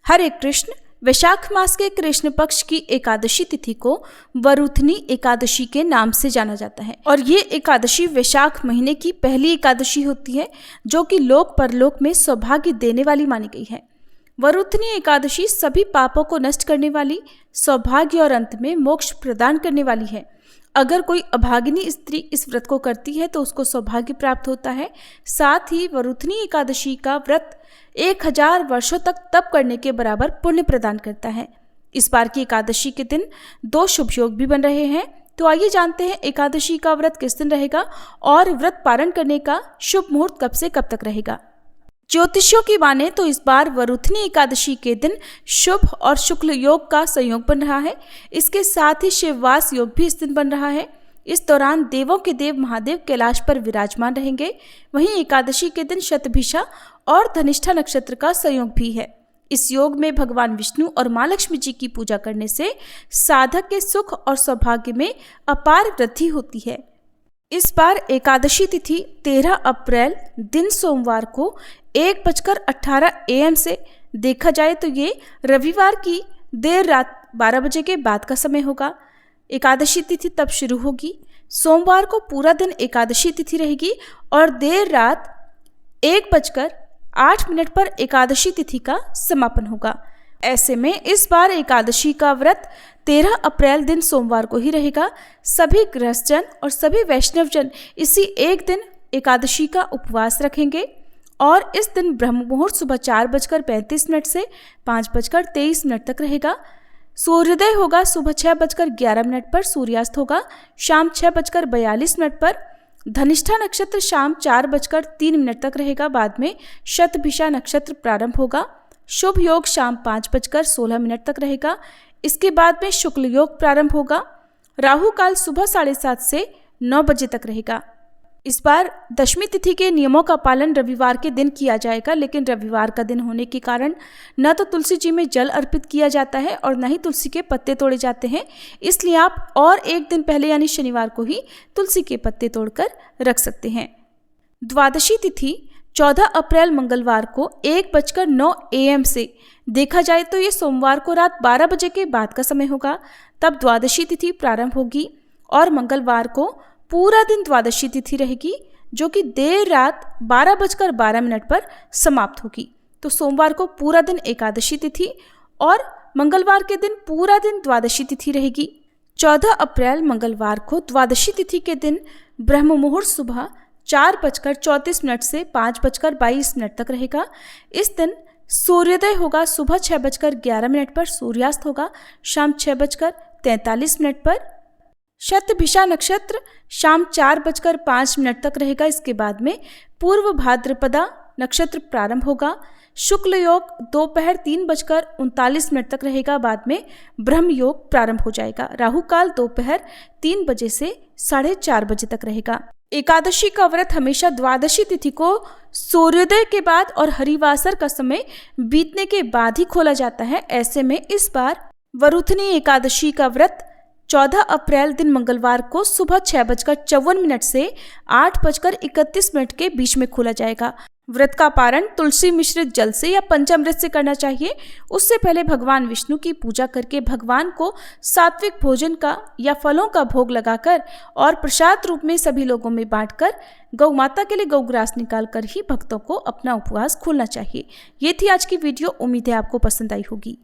हरे कृष्ण। वैशाख मास के कृष्ण पक्ष की एकादशी तिथि को वरुथनी एकादशी के नाम से जाना जाता है और ये एकादशी वैशाख महीने की पहली एकादशी होती है जो कि लोक परलोक में सौभाग्य देने वाली मानी गई है। वरुथनी एकादशी सभी पापों को नष्ट करने वाली, सौभाग्य और अंत में मोक्ष प्रदान करने वाली है। अगर कोई अभागिनी स्त्री इस व्रत को करती है तो उसको सौभाग्य प्राप्त होता है। साथ ही वरुथनी एकादशी का व्रत 1000 वर्षों तक तप करने के बराबर पुण्य प्रदान करता है। इस बार की एकादशी के दिन 2 शुभ योग भी बन रहे हैं। तो आइए जानते हैं एकादशी का व्रत किस दिन रहेगा और व्रत पारण करने का शुभ मुहूर्त कब से कब तक रहेगा। ज्योतिषियों की माने तो इस बार वरुथनी एकादशी के दिन शुभ और शुक्ल योग का संयोग बन रहा है। इसके साथ ही शिववास योग भी इस दिन बन रहा है। इस दौरान देवों के देव महादेव कैलाश पर विराजमान रहेंगे। वहीं एकादशी के दिन शतभिषा और धनिष्ठा नक्षत्र का संयोग भी है। इस योग में भगवान विष्णु और माँ लक्ष्मी जी की पूजा करने से साधक के सुख और सौभाग्य में अपार वृद्धि होती है। इस बार एकादशी तिथि 13 अप्रैल दिन सोमवार को 1:18 AM से देखा जाए तो ये रविवार की देर रात 12 बजे के बाद का समय होगा। एकादशी तिथि तब शुरू होगी। सोमवार को पूरा दिन एकादशी तिथि रहेगी और देर रात 1:08 पर एकादशी तिथि का समापन होगा। ऐसे में इस बार एकादशी का व्रत 13 अप्रैल दिन सोमवार को ही रहेगा। सभी गृहस्थजन और सभी वैष्णवजन इसी एक दिन एकादशी का उपवास रखेंगे और इस दिन ब्रह्म मुहूर्त सुबह 4:35 से 5:23 तक रहेगा। सूर्योदय होगा सुबह 6:11 पर, सूर्यास्त होगा शाम 6:42 पर। धनिष्ठा नक्षत्र शाम 4:03 तक रहेगा। बाद में शतभिषा नक्षत्र प्रारंभ होगा। शुभ योग शाम 5:16 तक रहेगा। इसके बाद में शुक्ल योग प्रारंभ होगा। राहु काल सुबह 7:30 से 9 बजे तक रहेगा। इस बार दशमी तिथि के नियमों का पालन रविवार के दिन किया जाएगा, लेकिन रविवार का दिन होने के कारण न तो तुलसी जी में जल अर्पित किया जाता है और न ही तुलसी के पत्ते तोड़े जाते हैं। इसलिए आप और एक दिन पहले यानी शनिवार को ही तुलसी के पत्ते तोड़कर रख सकते हैं। द्वादशी तिथि 14 अप्रैल मंगलवार को 1:09 AM से देखा जाए तो ये सोमवार को रात 12 बजे के बाद का समय होगा। तब द्वादशी तिथि प्रारंभ होगी और मंगलवार को पूरा दिन द्वादशी तिथि रहेगी जो कि देर रात 12:12 पर समाप्त होगी। तो सोमवार को पूरा दिन एकादशी तिथि और मंगलवार के दिन पूरा दिन द्वादशी तिथि रहेगी। 14 अप्रैल मंगलवार को द्वादशी तिथि के दिन ब्रह्म मुहूर्त सुबह 4:34 से 5:22 तक रहेगा। इस दिन सूर्योदय होगा सुबह 6:11 पर, सूर्यास्त होगा शाम 6:43 पर। शतभिषा नक्षत्र शाम 4:05 तक रहेगा। इसके बाद में पूर्व भाद्रपदा नक्षत्र प्रारंभ होगा। शुक्ल योग दोपहर 3:39 तक रहेगा। बाद में ब्रह्म योग प्रारंभ हो जाएगा। राहु काल दोपहर 3 बजे से 4:30 बजे तक रहेगा। एकादशी का व्रत हमेशा द्वादशी तिथि को सूर्योदय के बाद और हरिवासर का समय बीतने के बाद ही खोला जाता है। ऐसे में इस बार वरुथनी एकादशी का व्रत 14 अप्रैल दिन मंगलवार को सुबह 6:54 से 8:31 के बीच में खोला जाएगा। व्रत का पारण तुलसी मिश्रित जल से या पंचामृत से करना चाहिए। उससे पहले भगवान विष्णु की पूजा करके भगवान को सात्विक भोजन का या फलों का भोग लगाकर और प्रसाद रूप में सभी लोगों में बांटकर गौ माता के लिए गौग्रास निकालकर ही भक्तों को अपना उपवास खोलना चाहिए। ये थी आज की वीडियो। उम्मीद है आपको पसंद आई होगी।